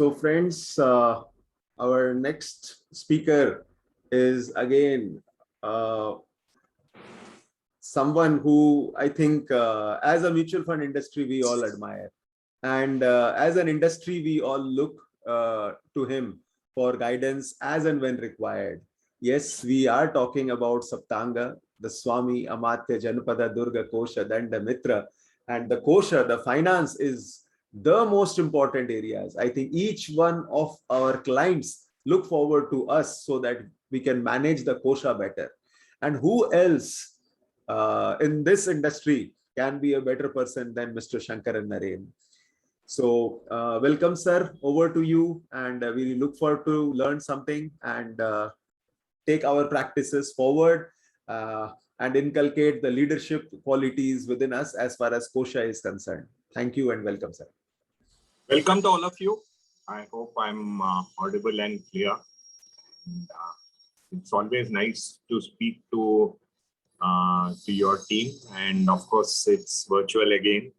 So friends, our next speaker is again someone who I think as a mutual fund industry, we all admire. And as an industry, we all look to him for guidance as and when required. Yes, we are talking about Saptanga, the Swami Amatya Janapada Durga Kosha Danda Mitra. And the Kosha, the finance is the most important areas. I think each one of our clients look forward to us so that we can manage the Kosha better. And who else in this industry can be a better person than Mr. Shankaran Naren? So welcome, sir. Over to you. And we look forward to learn something and take our practices forward and inculcate the leadership qualities within us as far as Kosha is concerned. Thank you and welcome, sir. Welcome to all of you. I hope I'm audible and clear. And, it's always nice to speak to your team, and of course it's virtual again.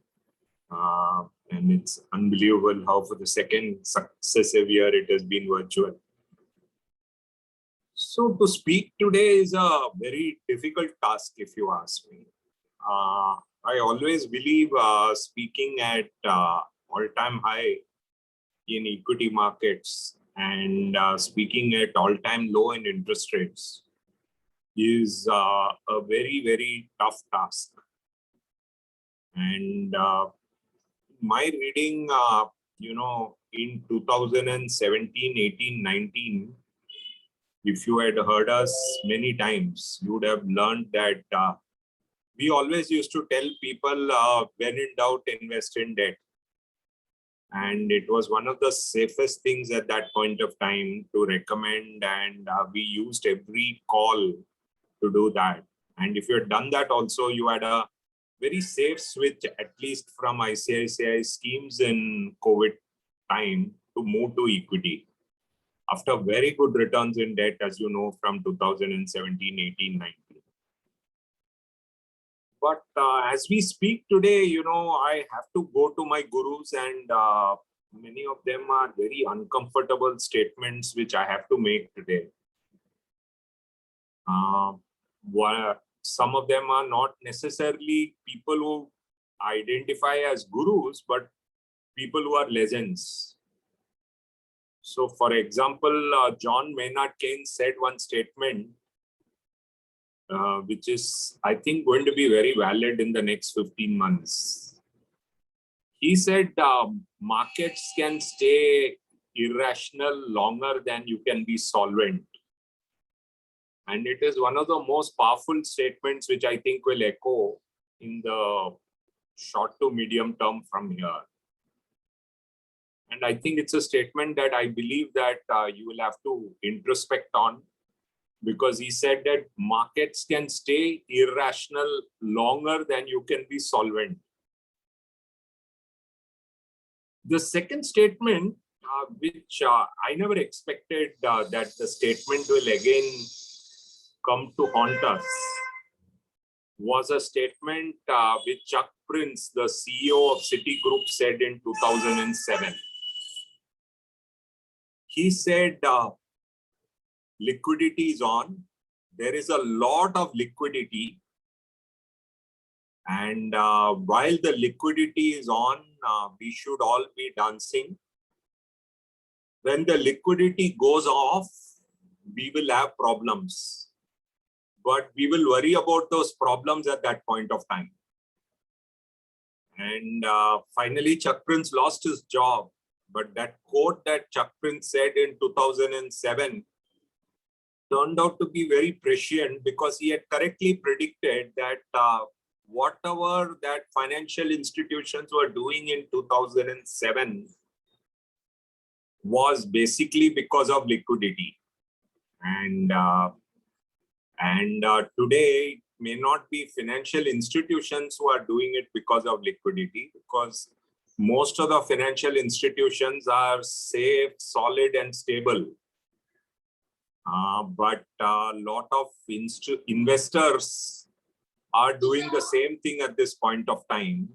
And it's unbelievable how for the second successive year it has been virtual. So to speak today is a very difficult task, if you ask me. I always believe speaking at all-time high in equity markets and speaking at all-time low in interest rates is a very, very tough task. And my reading, in 2017, 18, 19, if you had heard us many times, you would have learned that we always used to tell people, when in doubt, invest in debt. And it was one of the safest things at that point of time to recommend, and we used every call to do that. And if you had done that also, you had a very safe switch, at least from ICICI schemes in COVID time, to move to equity. After very good returns in debt, as you know, from 2017, 18, 19. But as we speak today, I have to go to my gurus, and many of them are very uncomfortable statements which I have to make today. Some of them are not necessarily people who identify as gurus, but people who are legends. So, for example, John Maynard Keynes said one statement, which is, I think, going to be very valid in the next 15 months. He said, markets can stay irrational longer than you can be solvent. And it is one of the most powerful statements which I think will echo in the short to medium term from here. And I think it's a statement that I believe that you will have to introspect on, because he said that markets can stay irrational longer than you can be solvent. The second statement, which I never expected that the statement will again come to haunt us, was a statement which Chuck Prince, the CEO of Citigroup, said in 2007. He said, liquidity is on. There is a lot of liquidity. And while the liquidity is on, we should all be dancing. When the liquidity goes off, we will have problems. But we will worry about those problems at that point of time. And finally, Chuck Prince lost his job. But that quote that Chuck Prince said in 2007 turned out to be very prescient, because he had correctly predicted that whatever that financial institutions were doing in 2007 was basically because of liquidity. And today it may not be financial institutions who are doing it because of liquidity, because most of the financial institutions are safe, solid, and stable. But a lot of investors are doing the same thing at this point of time,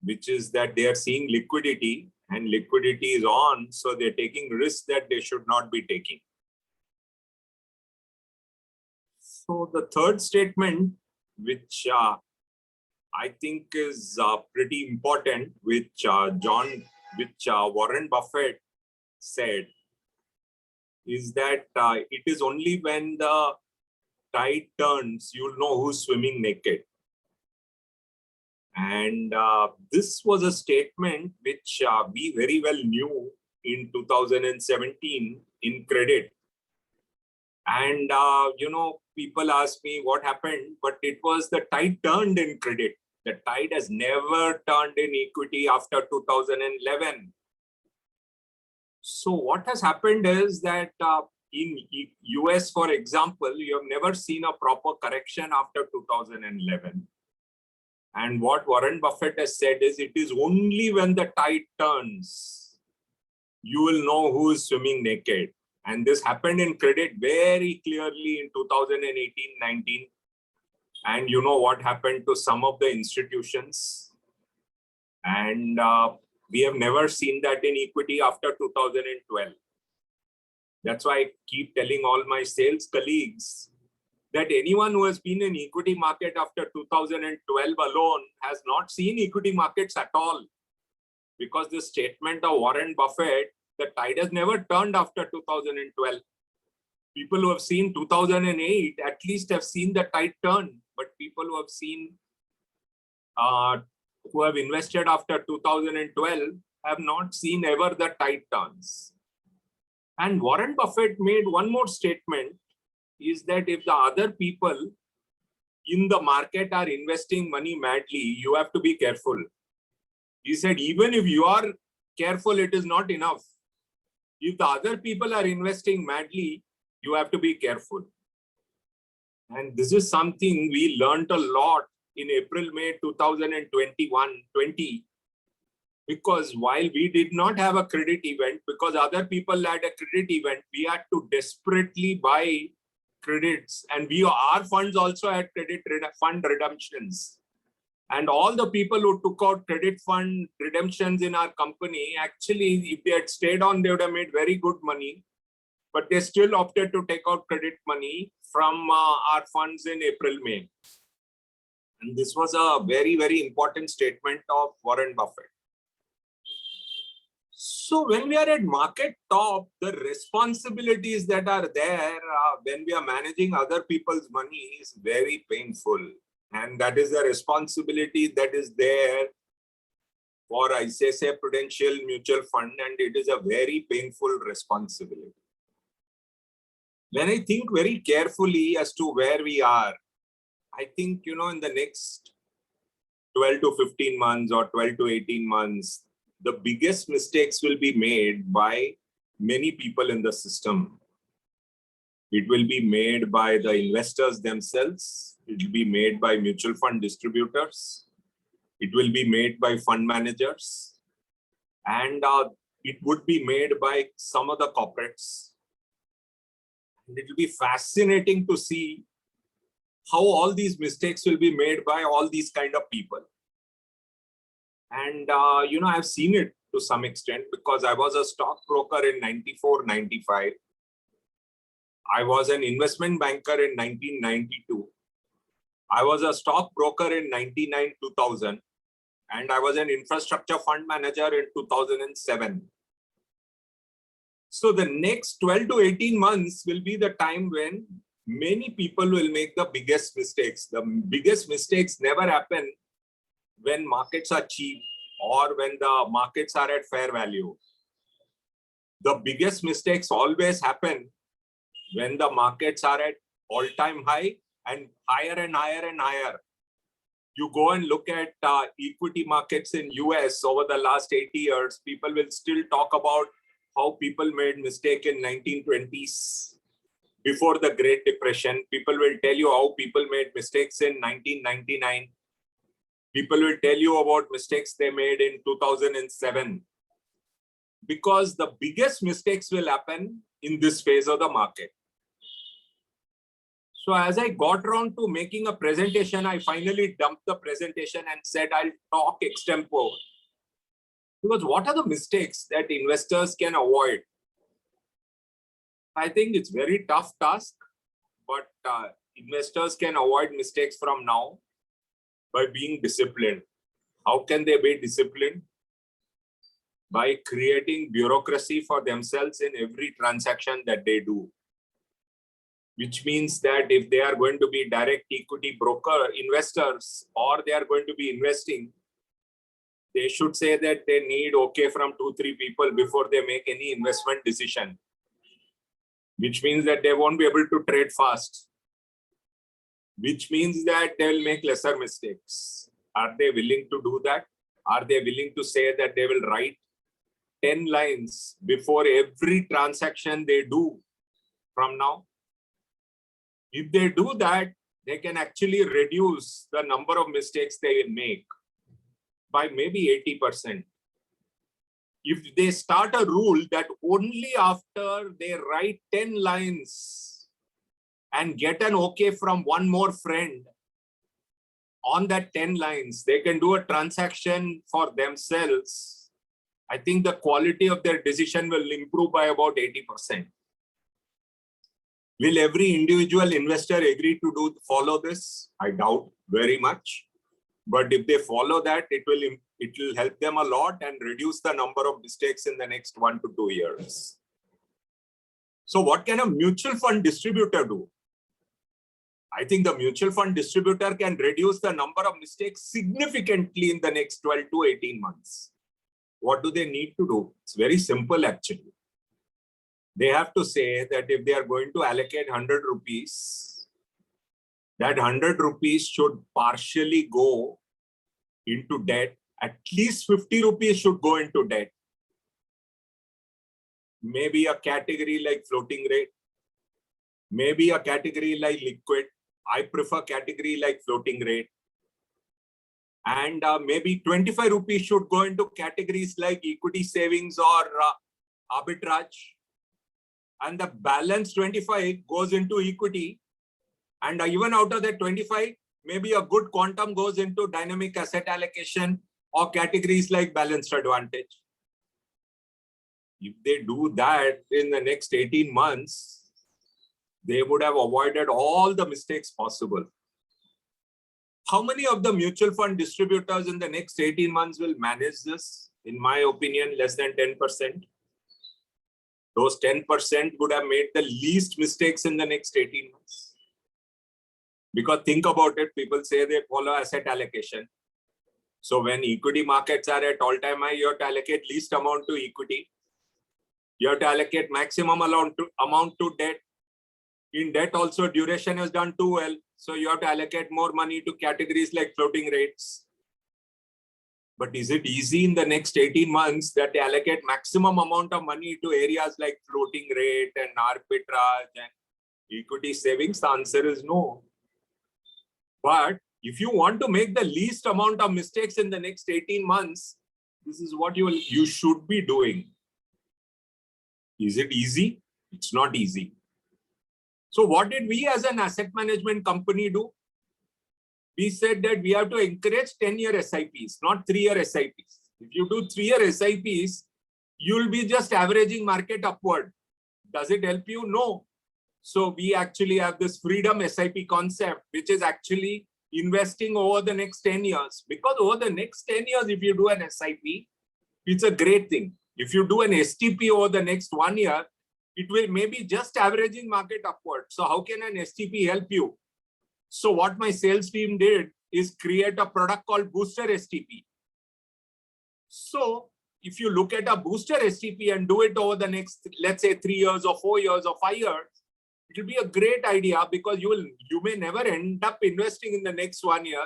which is that they are seeing liquidity and liquidity is on, so they're taking risks that they should not be taking. So the third statement, which I think is pretty important, which Warren Buffett said, is that it is only when the tide turns, you'll know who's swimming naked. And this was a statement which we very well knew in 2017 in credit. And, people ask me what happened, but it was the tide turned in credit. The tide has never turned in equity after 2011. So what has happened is that in US, for example, you have never seen a proper correction after 2011. And what Warren Buffett has said is, it is only when the tide turns, you will know who is swimming naked. And this happened in credit very clearly in 2018-19. And you know what happened to some of the institutions. And we have never seen that in equity after 2012. That's why I keep telling all my sales colleagues that anyone who has been in equity market after 2012 alone has not seen equity markets at all. Because the statement of Warren Buffett, the tide has never turned after 2012. People who have seen 2008 at least have seen the tide turn. But people who have seen, who have invested after 2012 have not seen ever the tide turns. And Warren Buffett made one more statement, is that if the other people in the market are investing money madly, you have to be careful. He said, even if you are careful, it is not enough. If the other people are investing madly, you have to be careful. And this is something we learned a lot in April, May 2020, because while we did not have a credit event, because other people had a credit event, we had to desperately buy credits, and our funds also had fund redemptions. And all the people who took out credit fund redemptions in our company, actually, if they had stayed on, they would have made very good money. But they still opted to take out credit money from our funds in April, May. And this was a very, very important statement of Warren Buffett. So when we are at market top, the responsibilities that are there when we are managing other people's money is very painful. And that is the responsibility that is there for ICICI Prudential Mutual Fund, and it is a very painful responsibility. When I think very carefully as to where we are, I think, in the next 12 to 15 months or 12 to 18 months, the biggest mistakes will be made by many people in the system. It will be made by the investors themselves. It will be made by mutual fund distributors. It will be made by fund managers. And it would be made by some of the corporates. And it will be fascinating to see how all these mistakes will be made by all these kind of people. And, I've seen it to some extent because I was a stockbroker in 94, 95. I was an investment banker in 1992. I was a stockbroker in 99, 2000. And I was an infrastructure fund manager in 2007. So the next 12 to 18 months will be the time when many people will make the biggest mistakes. The biggest mistakes never happen when markets are cheap or when the markets are at fair value. The biggest mistakes always happen when the markets are at all-time high and higher and higher and higher. You go and look at equity markets in US over the last 80 years, people will still talk about how people made mistake in 1920s before the Great Depression. People will tell you how people made mistakes in 1999. People will tell you about mistakes they made in 2007. Because the biggest mistakes will happen in this phase of the market. So as I got around to making a presentation, I finally dumped the presentation and said, I'll talk extempore. Because what are the mistakes that investors can avoid? I think it's very tough task, but investors can avoid mistakes from now by being disciplined. How can they be disciplined? By creating bureaucracy for themselves in every transaction that they do. Which means that if they are going to be direct equity broker investors, or they are going to be investing, they should say that they need okay from 2-3 people before they make any investment decision. Which means that they won't be able to trade fast. Which means that they will make lesser mistakes. Are they willing to do that? Are they willing to say that they will write 10 lines before every transaction they do from now? If they do that, they can actually reduce the number of mistakes they make by maybe 80%. If they start a rule that only after they write 10 lines and get an okay from one more friend on that 10 lines, they can do a transaction for themselves, I think the quality of their decision will improve by about 80%. Will every individual investor agree to follow this? I doubt very much. But if they follow that, it will help them a lot and reduce the number of mistakes in the next 1 to 2 years. So what can a mutual fund distributor do? I think the mutual fund distributor can reduce the number of mistakes significantly in the next 12 to 18 months. What do they need to do? It's very simple actually. They have to say that if they are going to allocate 100 rupees, that 100 rupees should partially go into debt. At least 50 rupees should go into debt. Maybe a category like floating rate. Maybe a category like liquid. I prefer category like floating rate. And maybe 25 rupees should go into categories like equity savings or arbitrage. And the balance 25 goes into equity. And even out of that 25, maybe a good quantum goes into dynamic asset allocation or categories like balanced advantage. If they do that in the next 18 months, they would have avoided all the mistakes possible. How many of the mutual fund distributors in the next 18 months will manage this? In my opinion, less than 10%. Those 10% would have made the least mistakes in the next 18 months. Because think about it, people say they follow asset allocation. So when equity markets are at all-time high, you have to allocate least amount to equity. You have to allocate maximum amount to debt. In debt also, duration is done too well. So you have to allocate more money to categories like floating rates. But is it easy in the next 18 months that they allocate maximum amount of money to areas like floating rate and arbitrage and equity savings? The answer is no. But if you want to make the least amount of mistakes in the next 18 months, this is what you should be doing. Is it easy? It's not easy. So what did we as an asset management company do? We said that we have to encourage 10-year SIPs, not 3-year SIPs. If you do 3-year SIPs, you'll be just averaging market upward. Does it help you? No. So we actually have this freedom SIP concept, which is actually investing over the next 10 years. Because over the next 10 years, if you do an SIP, it's a great thing. If you do an STP over the next 1 year, it will maybe just averaging market upward. So how can an STP help you? So what my sales team did is create a product called Booster STP. So if you look at a Booster STP and do it over the next, let's say 3 years or 4 years or 5 years, it will be a great idea because you may never end up investing in the next 1 year,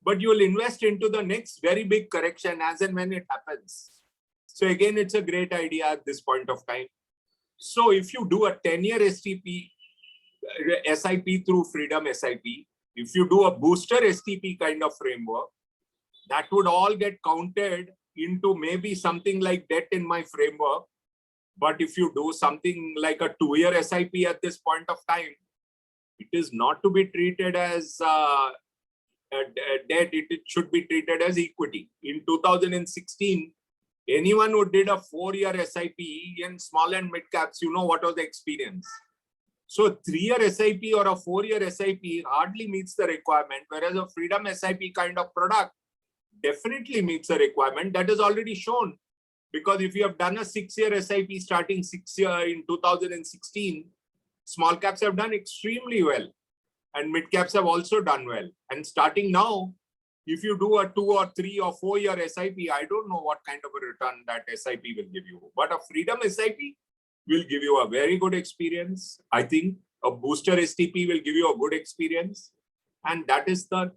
but you will invest into the next very big correction as and when it happens. So again, it's a great idea at this point of time. So if you do a 10-year STP, SIP through Freedom SIP, if you do a Booster STP kind of framework, that would all get counted into maybe something like debt in my framework. But if you do something like a 2-year SIP at this point of time, it is not to be treated as debt, it should be treated as equity. In 2016, Anyone who did a 4-year SIP in small and mid caps, you know what was the experience. So 3-year SIP or a 4-year SIP hardly meets the requirement, whereas a freedom SIP kind of product definitely meets the requirement. That is already shown, because if you have done a 6-year SIP starting 6 year in 2016, small caps have done extremely well and mid caps have also done well. And starting now, if you do a 2 or 3 or 4-year SIP, I don't know what kind of a return that SIP will give you. But a freedom SIP will give you a very good experience. I think a booster STP will give you a good experience. And that is the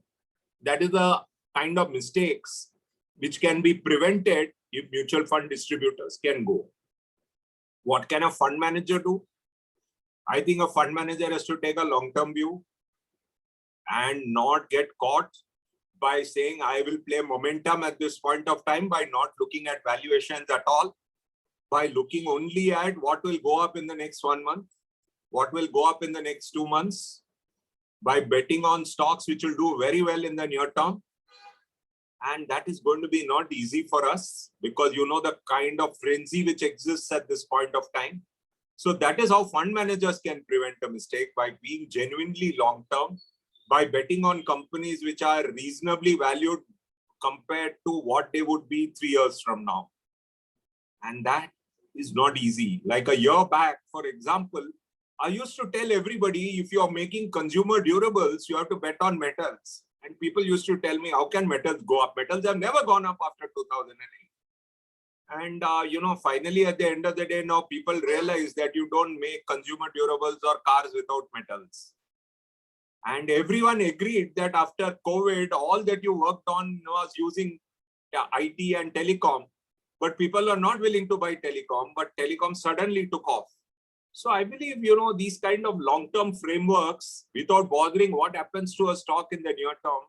kind of mistakes which can be prevented if mutual fund distributors can go. What can a fund manager do? I think a fund manager has to take a long-term view and not get caught by saying, I will play momentum at this point of time by not looking at valuations at all, by looking only at what will go up in the next 1 month, what will go up in the next 2 months, by betting on stocks which will do very well in the near term. And that is going to be not easy for us, because you know the kind of frenzy which exists at this point of time. So that is how fund managers can prevent a mistake, by being genuinely long-term, by betting on companies which are reasonably valued compared to what they would be 3 years from now. And that is not easy. Like a year back, for example, I used to tell everybody, if you are making consumer durables, you have to bet on metals. And people used to tell me, how can metals go up? Metals have never gone up after 2008. And, finally, at the end of the day, now people realize that you don't make consumer durables or cars without metals. And everyone agreed that after COVID, all that you worked on was using IT and telecom. But people are not willing to buy telecom, but telecom suddenly took off. So I believe, these kind of long-term frameworks, without bothering what happens to a stock in the near term,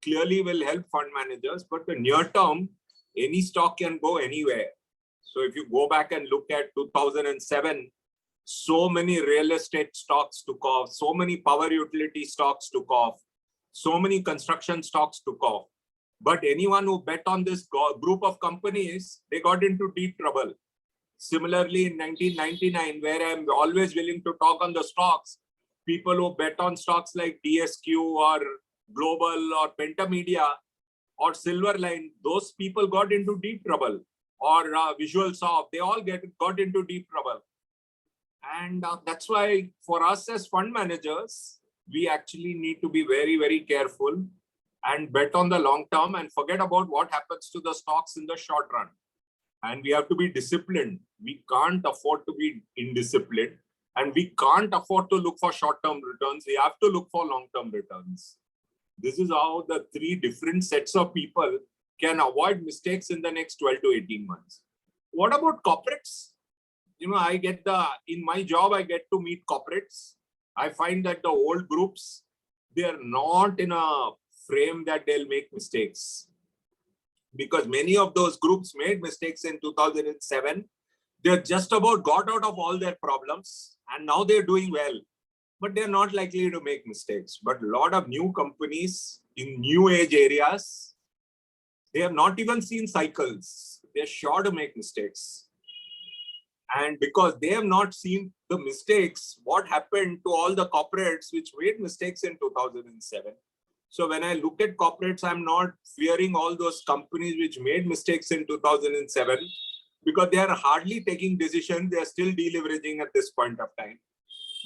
clearly will help fund managers. But the near term, any stock can go anywhere. So if you go back and look at 2007, so many real estate stocks took off, so many power utility stocks took off, so many construction stocks took off. But anyone who bet on this group of companies, they got into deep trouble. Similarly, in 1999, where I'm always willing to talk on the stocks, people who bet on stocks like DSQ or Global or Pentamedia or Silverline, those people got into deep trouble. Or VisualSoft, they all got into deep trouble. And that's why for us as fund managers, we actually need to be very, very careful and bet on the long term and forget about what happens to the stocks in the short run. And we have to be disciplined. We can't afford to be indisciplined, and we can't afford to look for short-term returns. We have to look for long-term returns. This is how the 3 different sets of people can avoid mistakes in the next 12 to 18 months. What about corporates? In my job, I get to meet corporates. I find that the old groups, they are not in a frame that they'll make mistakes. Because many of those groups made mistakes in 2007. They're just about got out of all their problems and now they're doing well. But they're not likely to make mistakes. But a lot of new companies in new age areas, they have not even seen cycles. They're sure to make mistakes. And because they have not seen the mistakes, what happened to all the corporates which made mistakes in 2007? So when I look at corporates, I'm not fearing all those companies which made mistakes in 2007 because they are hardly taking decisions. They are still deleveraging at this point of time.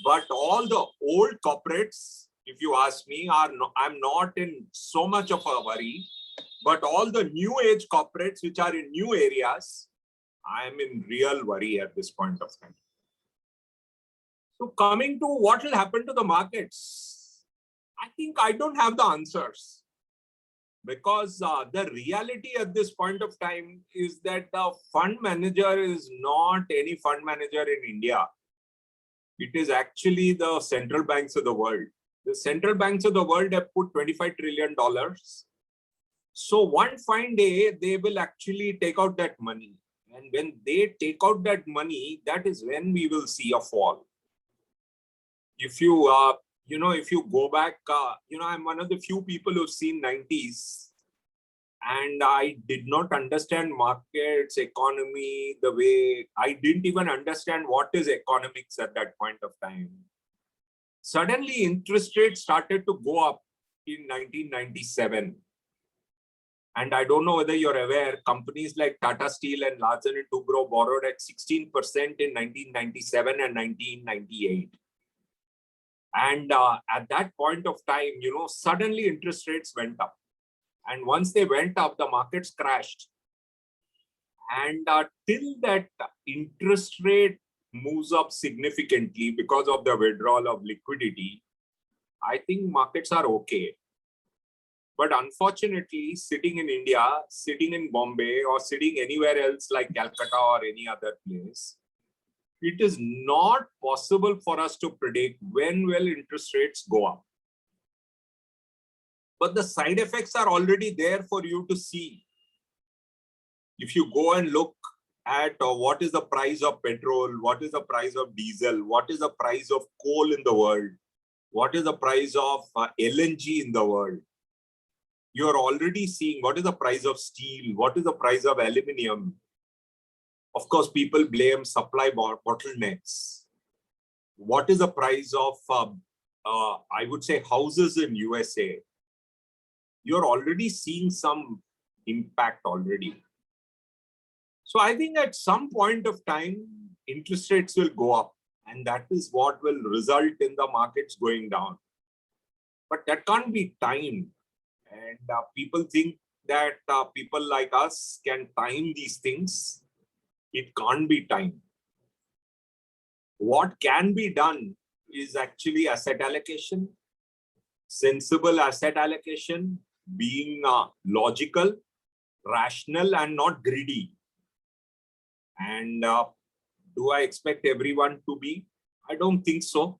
But all the old corporates, if you ask me, I'm not in so much of a worry. But all the new age corporates which are in new areas, I'm in real worry at this point of time. So coming to what will happen to the markets, I think I don't have the answers, because the reality at this point of time is that the fund manager is not any fund manager in India. It is actually the central banks of the world. The central banks of the world have put $25 trillion. So one fine day, they will actually take out that money. And when they take out that money, that is when we will see a fall. If you if you go back, I'm one of the few people who've seen 90s. And I did not understand markets, economy, the way I didn't even understand what is economics at that point of time. Suddenly, interest rates started to go up in 1997. And I don't know whether you're aware, companies like Tata Steel and Larsen and Toubro borrowed at 16% in 1997 and 1998. And at that point of time, suddenly interest rates went up. And once they went up, the markets crashed. And till that interest rate moves up significantly because of the withdrawal of liquidity, I think markets are okay. But unfortunately, sitting in India, sitting in Bombay, or sitting anywhere else like Calcutta or any other place, it is not possible for us to predict when will interest rates go up. But the side effects are already there for you to see. If you go and look at what is the price of petrol, what is the price of diesel, what is the price of coal in the world, what is the price of LNG in the world, you are already seeing what is the price of steel, what is the price of aluminium. Of course, people blame supply bottlenecks. What is the price of, I would say, houses in USA? You're already seeing some impact already. So I think at some point of time, interest rates will go up, and that is what will result in the markets going down. But that can't be timed. And people think that people like us can time these things. It can't be timed. What can be done is actually asset allocation, sensible asset allocation, being logical, rational, and not greedy. And do I expect everyone to be? I don't think so,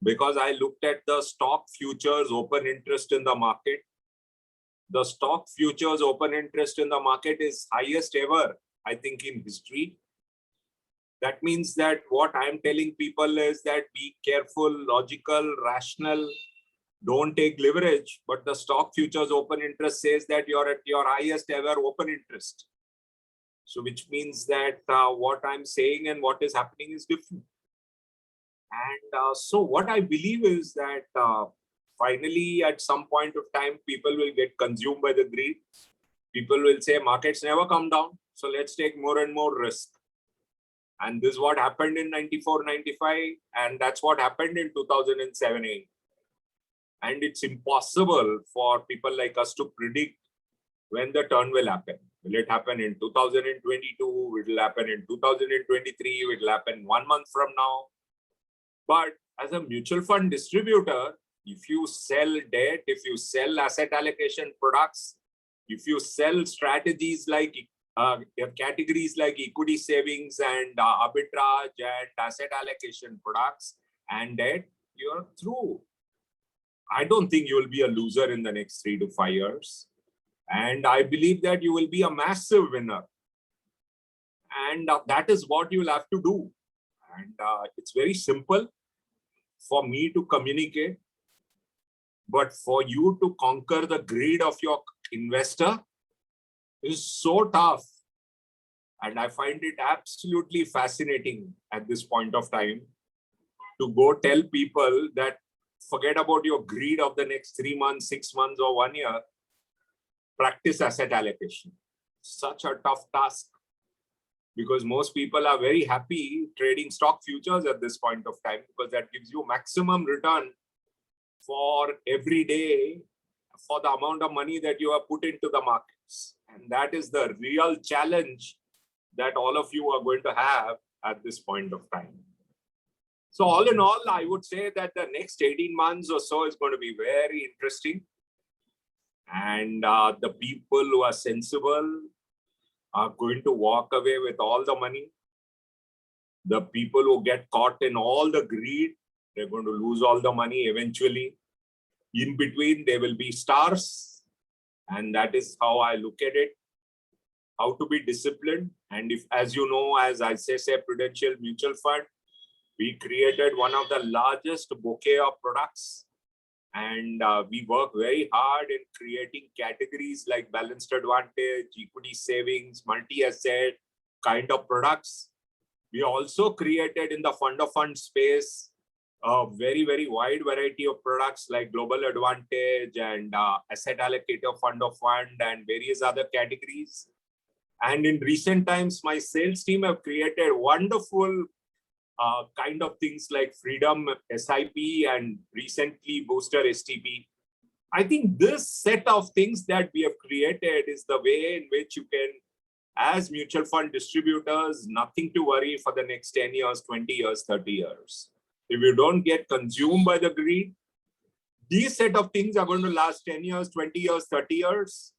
because I looked at the stock futures open interest in the market. The stock futures open interest in the market is highest ever, I think, in history. That means that what I'm telling people is that be careful, logical, rational, don't take leverage. But the stock futures open interest says that you're at your highest ever open interest. So which means that what I'm saying and what is happening is different. And so what I believe is that finally, at some point of time, people will get consumed by the greed. People will say markets never come down, so let's take more and more risk. And this is what happened in 94, 95, and that's what happened in 2007-8. And it's impossible for people like us to predict when the turn will happen. Will it happen in 2022? Will it happen in 2023? Will it happen 1 month from now? But as a mutual fund distributor, if you sell debt, if you sell asset allocation products, if you sell strategies like categories like equity savings and arbitrage and asset allocation products and debt, you're through. I don't think you will be a loser in the next 3 to 5 years. And I believe that you will be a massive winner. And that is what you will have to do. And it's very simple for me to communicate. But for you to conquer the greed of your investor is so tough. And I find it absolutely fascinating at this point of time to go tell people that forget about your greed of the next 3 months, 6 months, or 1 year. Practice asset allocation. Such a tough task, because most people are very happy trading stock futures at this point of time, because that gives you maximum return for every day for the amount of money that you have put into the markets. And that is the real challenge that all of you are going to have at this point of time. So all in all, I would say that the next 18 months or so is going to be very interesting. And the people who are sensible are going to walk away with all the money. The people who get caught in all the greed, they're going to lose all the money eventually. In between, there will be stars. And that is how I look at it. How to be disciplined. And if, as you know, as ICICI Prudential Mutual Fund, we created one of the largest bouquet of products And we work very hard in creating categories like balanced advantage, equity savings, multi-asset kind of products. We also created in the fund of fund space a very, very wide variety of products like global advantage and asset allocator fund of fund and various other categories. And in recent times, my sales team have created wonderful kind of things like Freedom SIP and recently Booster STP. I think this set of things that we have created is the way in which you can, as mutual fund distributors, nothing to worry for the next 10 years, 20 years, 30 years. If you don't get consumed by the greed, these set of things are going to last 10 years, 20 years, 30 years.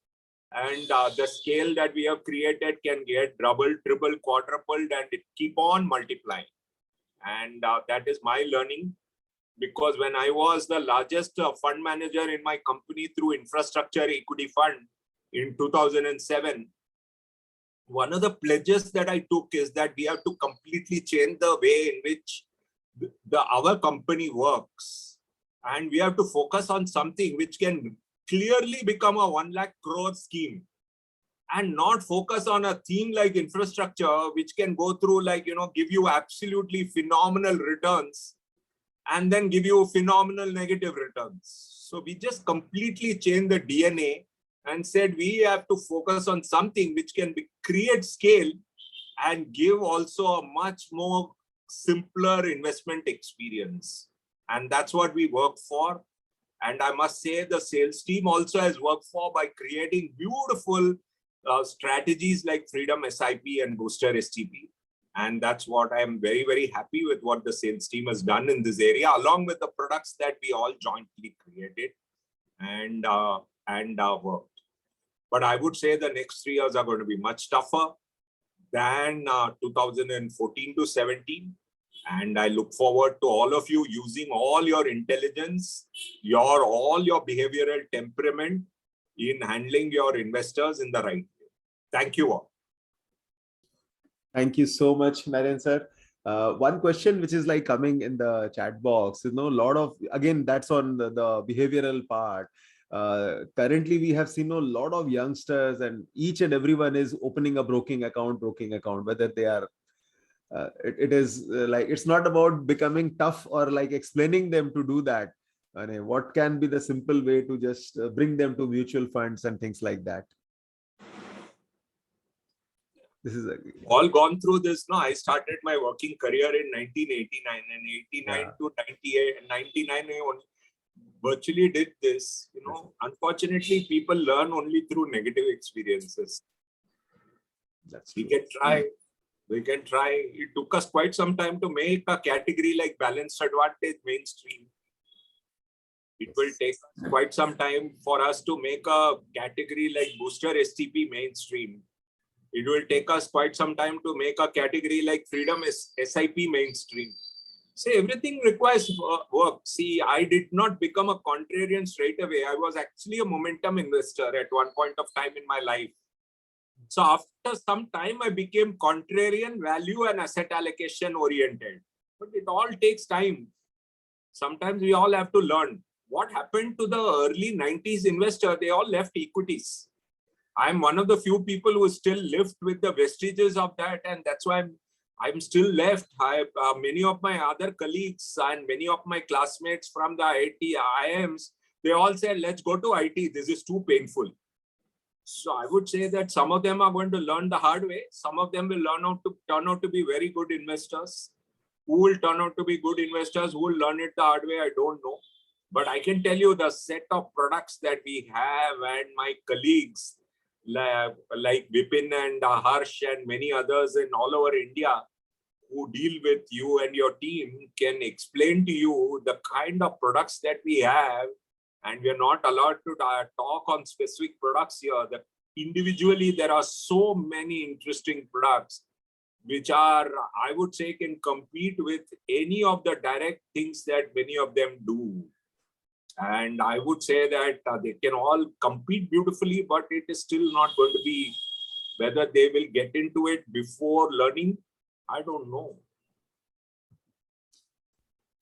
And the scale that we have created can get double, triple, quadrupled, and it keep on multiplying. And that is my learning, because when I was the largest fund manager in my company through infrastructure equity fund in 2007, one of the pledges that I took is that we have to completely change the way in which our company works. And we have to focus on something which can clearly become a 1 lakh crore scheme, and not focus on a theme like infrastructure, which can go through like, give you absolutely phenomenal returns and then give you phenomenal negative returns. So we just completely changed the DNA and said we have to focus on something which can create scale and give also a much more simpler investment experience. And that's what we work for. And I must say the sales team also has worked for by creating beautiful strategies like Freedom SIP and Booster STP. And that's what I am very, very happy with what the sales team has done in this area, along with the products that we all jointly created and worked. But I would say the next 3 years are going to be much tougher than 2014 to 17. And I look forward to all of you using all your intelligence, all your behavioral temperament in handling your investors in the right way. Thank you all. Thank you so much, Naren sir. One question which is like coming in the chat box, a lot of, again, that's on the behavioral part. Currently, we have seen a lot of youngsters and each and everyone is opening a broking account, whether they are, it is like, it's not about becoming tough or like explaining them to do that. What can be the simple way to just bring them to mutual funds and things like that? This is all gone through this. No, I started my working career in 1989 and 89 to 98, 99 I only virtually did this. Unfortunately, people learn only through negative experiences. We can try. We can try. It took us quite some time to make a category like balanced advantage mainstream. It will take quite some time for us to make a category like Booster STP mainstream. It will take us quite some time to make a category like Freedom SIP mainstream. See, everything requires work. See, I did not become a contrarian straight away. I was actually a momentum investor at one point of time in my life. So after some time, I became contrarian, value and asset allocation oriented. But it all takes time. Sometimes we all have to learn. What happened to the early 90s investor? They all left equities. I'm one of the few people who still lived with the vestiges of that, and that's why I'm still left. Many of my other colleagues and many of my classmates from the IIT, IIMs, they all said, let's go to IT. This is too painful. So I would say that some of them are going to learn the hard way. Some of them will turn out to be very good investors. Who will turn out to be good investors? Who will learn it the hard way? I don't know. But I can tell you the set of products that we have and my colleagues, like Vipin and Harsh and many others in all over India who deal with you and your team can explain to you the kind of products that we have. And we are not allowed to talk on specific products here. Individually, there are so many interesting products which are, I would say, can compete with any of the direct things that many of them do. And I would say that they can all compete beautifully, but it is still not going to be whether they will get into it before learning. I don't know.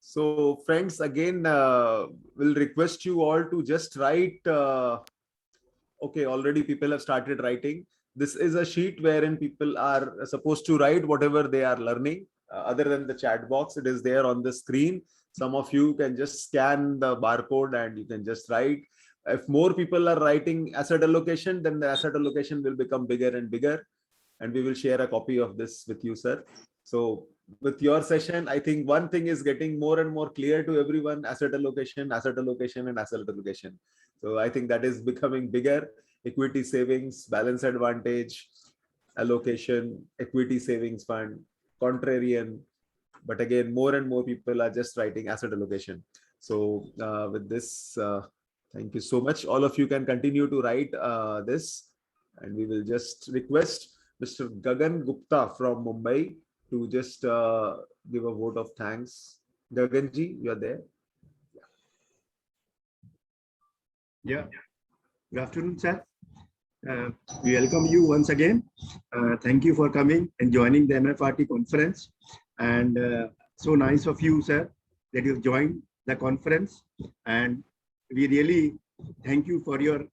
So friends, again, will request you all to just write. Okay, already people have started writing. This is a sheet wherein people are supposed to write whatever they are learning. Other than the chat box, it is there on the screen. Some of you can just scan the barcode and you can just write. If more people are writing asset allocation, then the asset allocation will become bigger and bigger. And we will share a copy of this with you, sir. So with your session, I think one thing is getting more and more clear to everyone: asset allocation, and asset allocation. So I think that is becoming bigger. Equity savings, balance advantage, allocation, equity savings fund, contrarian. But again, more and more people are just writing asset allocation. So with this, thank you so much. All of you can continue to write this, and we will just request Mr. Gagan Gupta from Mumbai to just give a vote of thanks. Gaganji, you are there. Yeah. Good afternoon, sir. We welcome you once again. Thank you for coming and joining the MFRT conference. And so nice of you, sir, that you've joined the conference. And we really thank you for your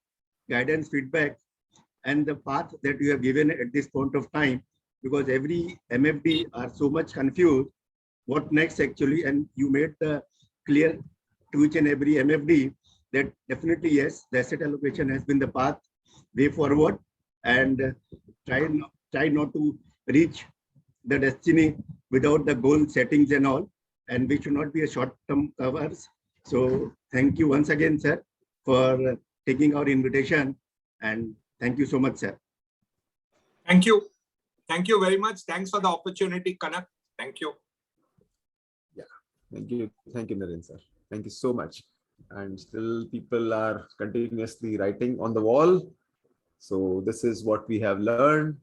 guidance, feedback, and the path that you have given at this point of time, because every MFD are so much confused. What next actually? And you made the clear to each and every MFD that definitely, yes, the asset allocation has been the path way forward, and try not to reach the destiny without the goal settings and all, and we should not be a short-term covers. So thank you once again, sir, for taking our invitation, and thank you so much, sir. Thank you. Thank you very much. Thanks for the opportunity, Kanak. Thank you. Yeah, thank you. Thank you, Naren, sir. Thank you so much. And still people are continuously writing on the wall. So this is what we have learned.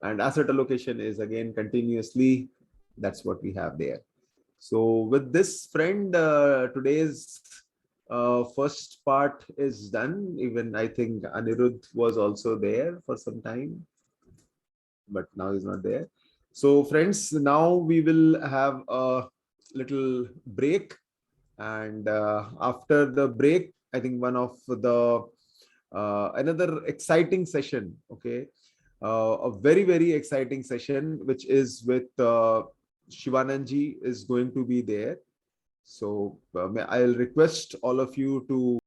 And asset allocation is again continuously, that's what we have there. So with this, friend, today's first part is done. Even I think Anirudh was also there for some time, but now he's not there. So friends, now we will have a little break. And after the break, I think one of the another exciting session, okay, a very, very exciting session, which is with Shivananji is going to be there. So I'll request all of you to